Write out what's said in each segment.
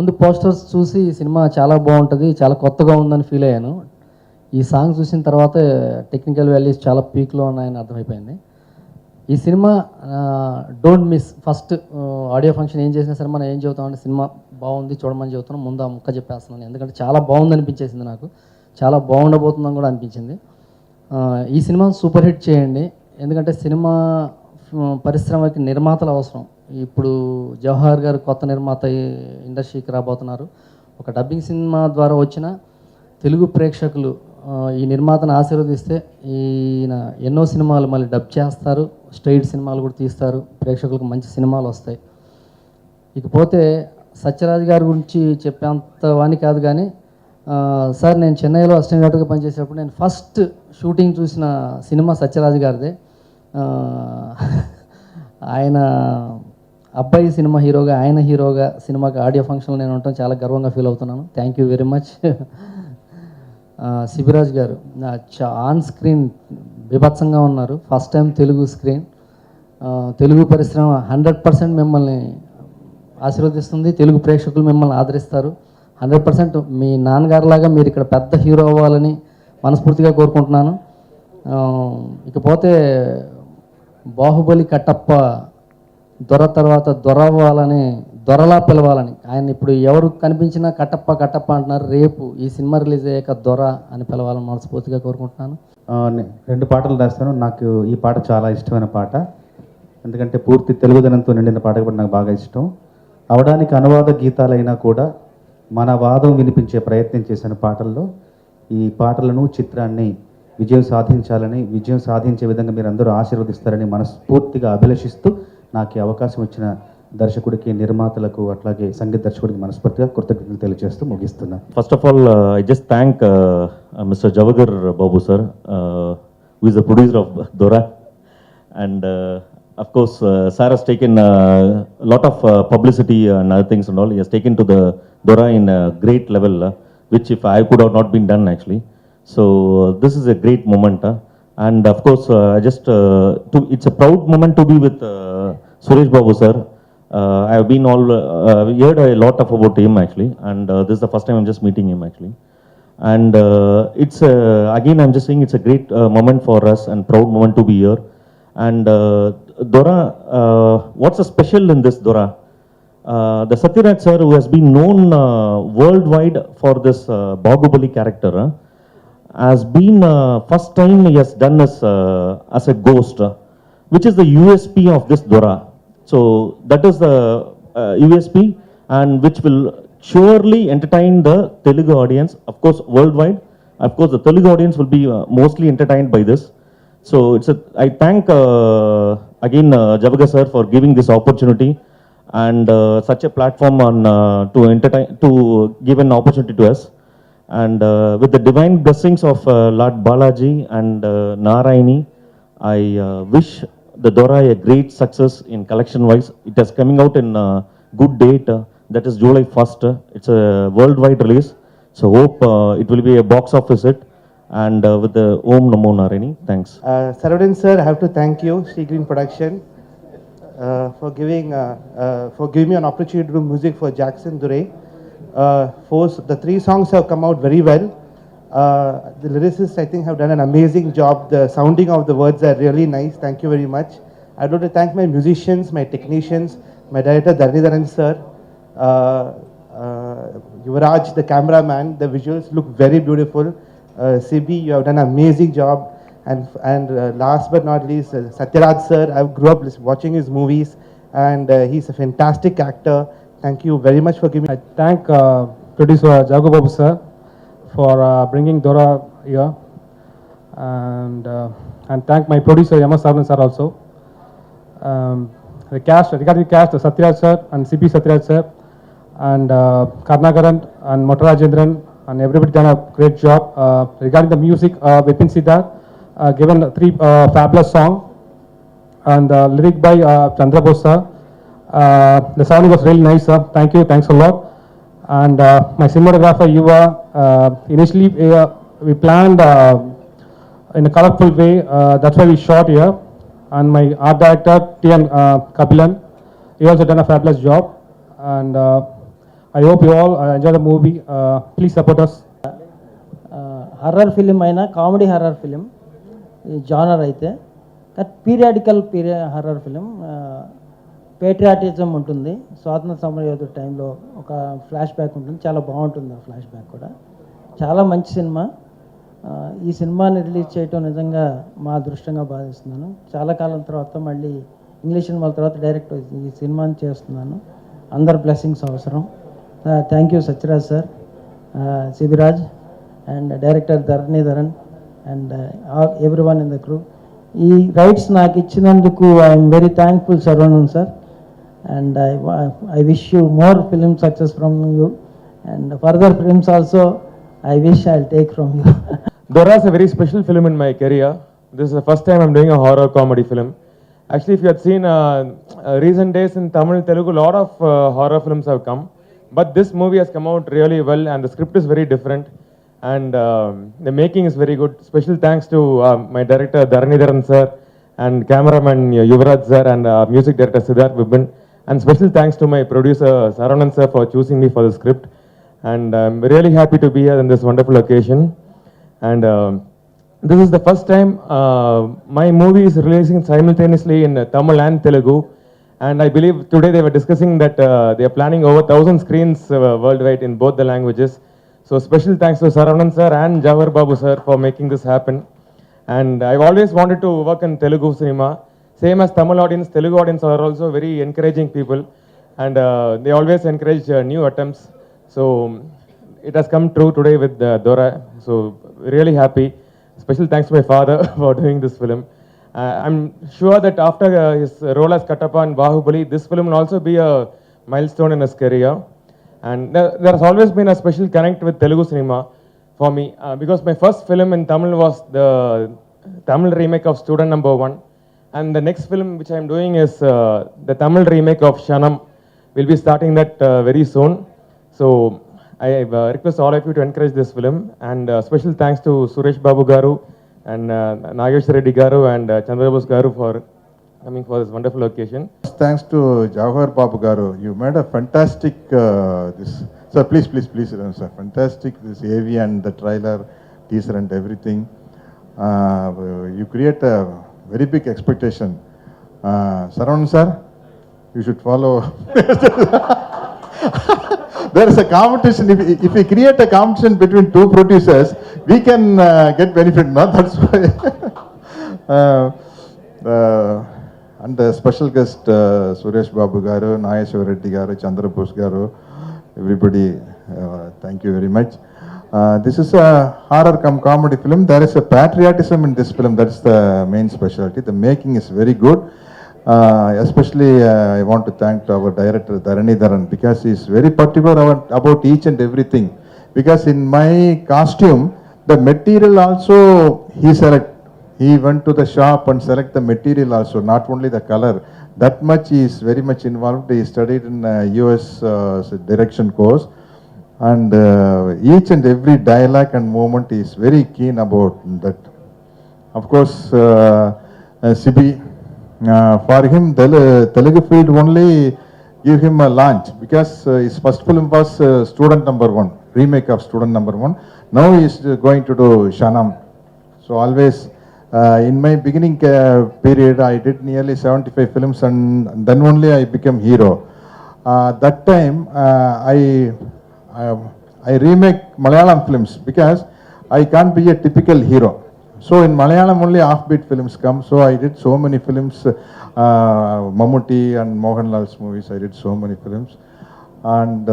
ముందు పోస్టర్స్ చూసి ఈ సినిమా చాలా బాగుంటుంది, చాలా కొత్తగా ఉందని ఫీల్ అయ్యాను. ఈ సాంగ్ చూసిన తర్వాత టెక్నికల్ వాల్యూస్ చాలా పీక్లో ఉన్నాయని అర్థమైపోయింది. ఈ cinema don't miss. First audio function ఏం చేసినా సరే మనం ఏం చెబుతామంటే సినిమా బాగుంది చూడమని చెబుతున్నాం, ముందు ఆ ముక్క చెప్పేస్తున్నాను. ఎందుకంటే చాలా బాగుంది అనిపించేసింది, నాకు చాలా బాగుండబోతుందని కూడా అనిపించింది. ఈ సినిమా సూపర్ హిట్ చేయండి, ఎందుకంటే సినిమా పరిశ్రమకి నిర్మాతలు అవసరం. ఇప్పుడు జవహర్ గారు కొత్త నిర్మాత ఇండస్ట్రీకి రాబోతున్నారు. ఒక డబ్బింగ్ సినిమా ద్వారా వచ్చిన తెలుగు ప్రేక్షకులు ఈ నిర్మాతను ఆశీర్వదిస్తే ఈయన ఎన్నో సినిమాలు మళ్ళీ డబ్ చేస్తారు, స్ట్రైట్ సినిమాలు కూడా తీస్తారు, ప్రేక్షకులకు మంచి సినిమాలు వస్తాయి. ఇకపోతే సత్యరాజ్ గారి గురించి చెప్పేంత వాణి కాదు, కానీ సార్ నేను చెన్నైలో అసిస్టెంట్ డైరెక్టర్గా పనిచేసేటప్పుడు నేను ఫస్ట్ షూటింగ్ చూసిన సినిమా సత్యరాజ్ గారిదే. ఆయన అబ్బాయి సినిమా హీరోగా, ఆయన హీరోగా సినిమాకి ఆడియో ఫంక్షన్లో నేను ఉండటం చాలా గర్వంగా ఫీల్ అవుతున్నాను. Thank you very much. Sibiraj గారు ఆన్ స్క్రీన్ బీభత్సంగా ఉన్నారు. First time Telugu screen, Telugu పరిశ్రమ 100% మిమ్మల్ని ఆశీర్వదిస్తుంది, తెలుగు ప్రేక్షకులు మిమ్మల్ని ఆదరిస్తారు. 100% మీ నాన్నగారిలాగా మీరు ఇక్కడ పెద్ద హీరో అవ్వాలని మనస్ఫూర్తిగా కోరుకుంటున్నాను. ఇకపోతే బాహుబలి కట్టప్ప దొర తర్వాత దొర అవ్వాలని, దొరలా పిలవాలని, ఆయన ఇప్పుడు ఎవరు కనిపించినా కట్టప్ప కట్టప్ప అంటున్నారు. రేపు ఈ సినిమా రిలీజ్ అయ్యాక దొర అని పిలవాలని మనస్ఫూర్తిగా కోరుకుంటున్నాను. 2 పాటలు రాస్తాను. నాకు ఈ పాట చాలా ఇష్టమైన పాట, ఎందుకంటే పూర్తి తెలుగుదనంతో నిండిన పాట కూడా నాకు బాగా ఇష్టం. అవడానికి అనువాద గీతాలైనా కూడా మన వాదం వినిపించే ప్రయత్నం చేసిన పాటల్లో ఈ పాటలను, చిత్రాన్ని విజయం సాధించే విధంగా మీరు అందరూ ఆశీర్వదిస్తారని మనస్ఫూర్తిగా అభిలషిస్తూ నాకు అవకాశం వచ్చిన దర్శకుడికి, నిర్మాతలకు, అట్లాగే సంగీత దర్శకుడికి మనస్ఫూర్తిగా కృతజ్ఞతలు తెలియజేస్తూ ముగిస్తున్నా. First of all, I just thank Mr. Javagar Babu sir, who is the producer of Dora, and of course sir has taken a lot of publicity and other things and all. He has taken to the Dora in a great level, which if I could have not been done actually. So this is a great moment, and of course it's a proud moment to be with Suresh Babu sir. I have been heard a lot about him actually, and this is the first time I'm just meeting him actually. And it's again I'm just saying it's a great moment for us and proud moment to be here. And Dora, what's the special in this Dora? The Satyaraj sir, who has been known worldwide for this Bahubali character, has been first time he has done this as a ghost, which is the USP of this Dora. So that is the USP, and which will surely entertain the Telugu audience, of course worldwide. Of course the Telugu audience will be mostly entertained by this. So I thank again Javagar sir for giving this opportunity and such a platform to give an opportunity to us. And with the divine blessings of Lord Balaji and Narayani, I wish the Dora a great success in collection wise. It is coming out in good date, that is July 1st. It's a worldwide release, so hope it will be a box office hit. And with the Om Namo Narayani, thanks. Saravanan sir, I have to thank you, Sri Green Production, for giving me an opportunity to do music for Jackson Duray. The 3 songs have come out very well. The lyricists, I think, have done an amazing job. The sounding of the words are really nice. Thank you very much. I'd like to thank my musicians, my technicians, my director Dharnidharan sir, Yuvraj, the cameraman. The visuals look very beautiful. Sibi, you have done an amazing job. And last but not least, Satyaraj sir. I grew up watching his movies, and he's a fantastic actor. Thank you very much for giving me. I thank producer Javagar Babu sir for bringing Dora here, and thank my producer Yama Sarvan sir also. Regarding the cast, Satyaraj sir and CP Satyaraj sir and Karnagaran and Motarajendran and everybody done a great job. Regarding the music, Vipin Siddharth given 3 fabulous songs, and lyric by Chandra Bose sir. The sound was really nice sir. Thanks a lot. And my cinematographer Yuva, initially we planned in a colorful way, that's why we shot here. And my art director T.N. Kapilan, he also done a fabulous job. And I hope you all enjoy the movie. Please support us. Horror film అయినా comedy horror film ఈ genre అయితే periodical horror film patriotism ఉంటుంది. స్వాతంత్ర సమరయోధుల టైంలో ఒక flash back ఉంటుంది, చాలా బాగుంటుంది ఆ ఫ్లాష్ బ్యాక్ కూడా. చాలా మంచి సినిమా. ఈ సినిమాని రిలీజ్ చేయటం నిజంగా మా అదృష్టంగా భావిస్తున్నాను. చాలా కాలం తర్వాత మళ్ళీ ఇంగ్లీష్ సినిమాల తర్వాత డైరెక్ట్ ఈ సినిమాని చేస్తున్నాను. అందరు బ్లెస్సింగ్స్ అవసరం. Thank you Sathyaraj sir, Sibiraj and director Dharanidharan and everyone in the crew. ఈ రైట్స్ నాకు ఇచ్చినందుకు I'm very thankful Saravanan sir, and I wish you more film success from you and further films also I wish I'll take from you. Dora is a very special film in my career. This is the first time I'm doing a horror comedy film. Actually, if you had seen recent days in Tamil, Telugu, a lot of horror films have come. But this movie has come out really well and the script is very different. And the making is very good. Special thanks to my director Dharanidharan sir and cameraman Yuvraj sir and music director Siddharth Vibin. And special thanks to my producer Saravanan sir for choosing me for the script. And I'm really happy to be here in this wonderful occasion. And this is the first time my movie is releasing simultaneously in Tamil and Telugu. And I believe today they were discussing that they are planning over 1,000 screens worldwide in both the languages. So special thanks to Saravanan sir and Jawahar Babu sir for making this happen. And I've always wanted to work in Telugu cinema. Same as Tamil audience, Telugu audience are also very encouraging people. And they always encourage new attempts. So it has come true today with Dora. So really happy. Special thanks to my father for doing this film. I'm sure that after his role as Kattappa and Bahubali, this film will also be a milestone in his career. And there has always been a special connect with Telugu cinema for me because my first film in Tamil was the Tamil remake of Student Number 1. And the next film which I'm doing is the Tamil remake of Shanam. We'll be starting that very soon. So I request all of you to encourage this film, and special thanks to Suresh Babu Garu and Nagesh Reddy Garu and Chandrabose Garu for coming for this wonderful occasion. Thanks to Jawahar Babu Garu. You made a fantastic this. Sir, please, sir. Fantastic this AV and the trailer, teaser and everything. You create a very big expectation. Saravanan sir, you should follow. There is a competition. If we create a competition between two producers, we can get benefit. No, that's why. And the special guest Suresh Babu Garu, Nageswar Reddy Garu, Chandrabose Garu, everybody. Thank you very much. This is a horror cum comedy film. There is a patriotism in this film. That's the main specialty. The making is very good. Especially I want to thank our director Dharanidharan because he is very particular about each and everything. Because in my costume, the material also he select. He went to the shop and select the material also, not only the color. That much he is very much involved. He studied in US direction course, and each and every dialogue and moment he is very keen about that. Of course, Sibi. For him, Telugu field only give him a launch because his first film was Student Number 1, remake of Student Number 1. Now he is going to do Shanam. So always in my beginning period, I did nearly 75 films and then only I became hero. That time I remake Malayalam films because I can't be a typical hero. So in Malayalam only offbeat films come. So I did so many films, Mammootty and Mohanlal's movies. I did so many films, and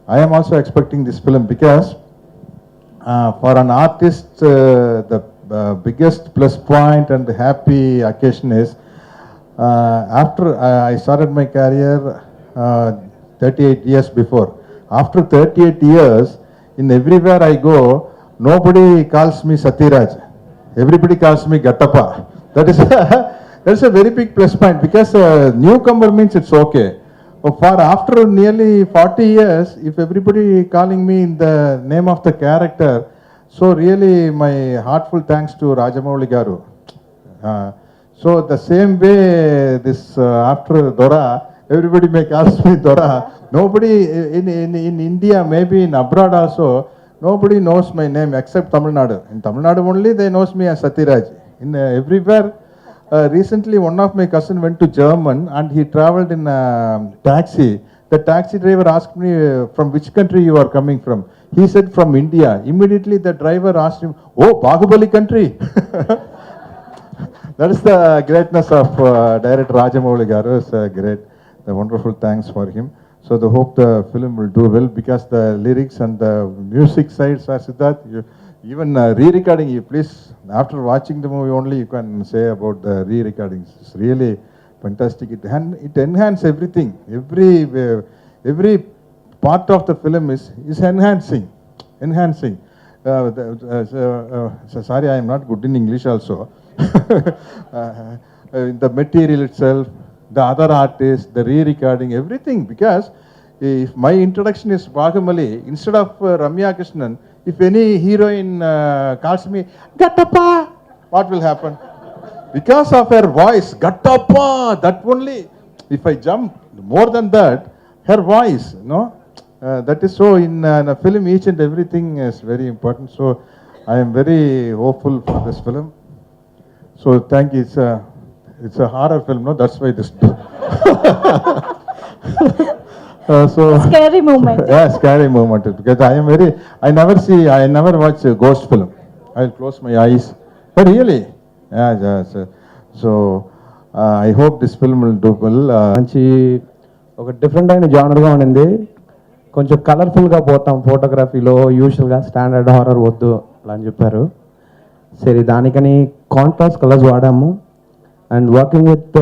I am also expecting this film because for an artist, the biggest plus point and the happy occasion is after I started my career 38 years before. After 38 years, in everywhere I go, nobody calls me Satiraj. Everybody calls me Kattappa. That's a very big plus point because newcomer means it's okay. But for after nearly 40 years, if everybody calling me in the name of the character, so really my heartful thanks to Rajamouli Garu. So the same way this after Dora, everybody may call me Dora. Nobody in India, maybe in abroad also, nobody knows my name except Tamil Nadu. In Tamil Nadu only they knows me as Satyaraj. In everywhere, recently one of my cousin went to German and he traveled in a taxi. The taxi driver asked me from which country you are coming from. He said from India. Immediately the driver asked him, oh, Bahubali country. That is the greatness of director Rajamouli Garu. It's great. The wonderful thanks for him. So the hope the film will do well because the lyrics and the music sides are Siddharth. Even re-recording, you please, after watching the movie only, you can say about the re-recordings. It's really fantastic. It enhances everything. Every part of the film is enhancing. Sorry, I am not good in English also. The material itself, the other artists, the re-recording, everything. Because if my introduction is Bhagamali, instead of Ramya Krishnan, if any heroine calls me, Gattappa, what will happen? Because of her voice, Gattappa, that only. If I jump more than that, her voice, that is so in a film, each and everything is very important. So I am very hopeful for this film. So thank you. It's a horror film, no? That's why this. Scary moment. Yeah, scary moment. Because I never watch a ghost film. I'll close my eyes. But really, yeah. So I hope this film will do well. మంచి ఒక different అయిన జానర్గా ఉండింది. కొంచెం కలర్ఫుల్గా పోతాం ఫోటోగ్రఫీలో, యూజువల్గా standard horror వద్దు అలా అని చెప్పారు. సరే దానికని కాంట్రాస్ట్ కలర్స్ వాడాము. And working with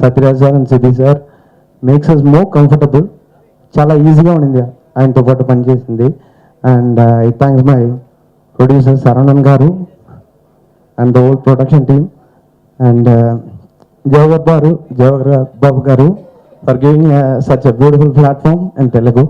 Sathyaraj sir and Siddhi sir makes us more comfortable. చాలా ఈజీగా ఉండింది ఆయనతో పాటు పనిచేసింది. And I thanks my producer Saranan గారు and the whole production team and Jawahar Babu గారు for giving such a beautiful platform in Telugu.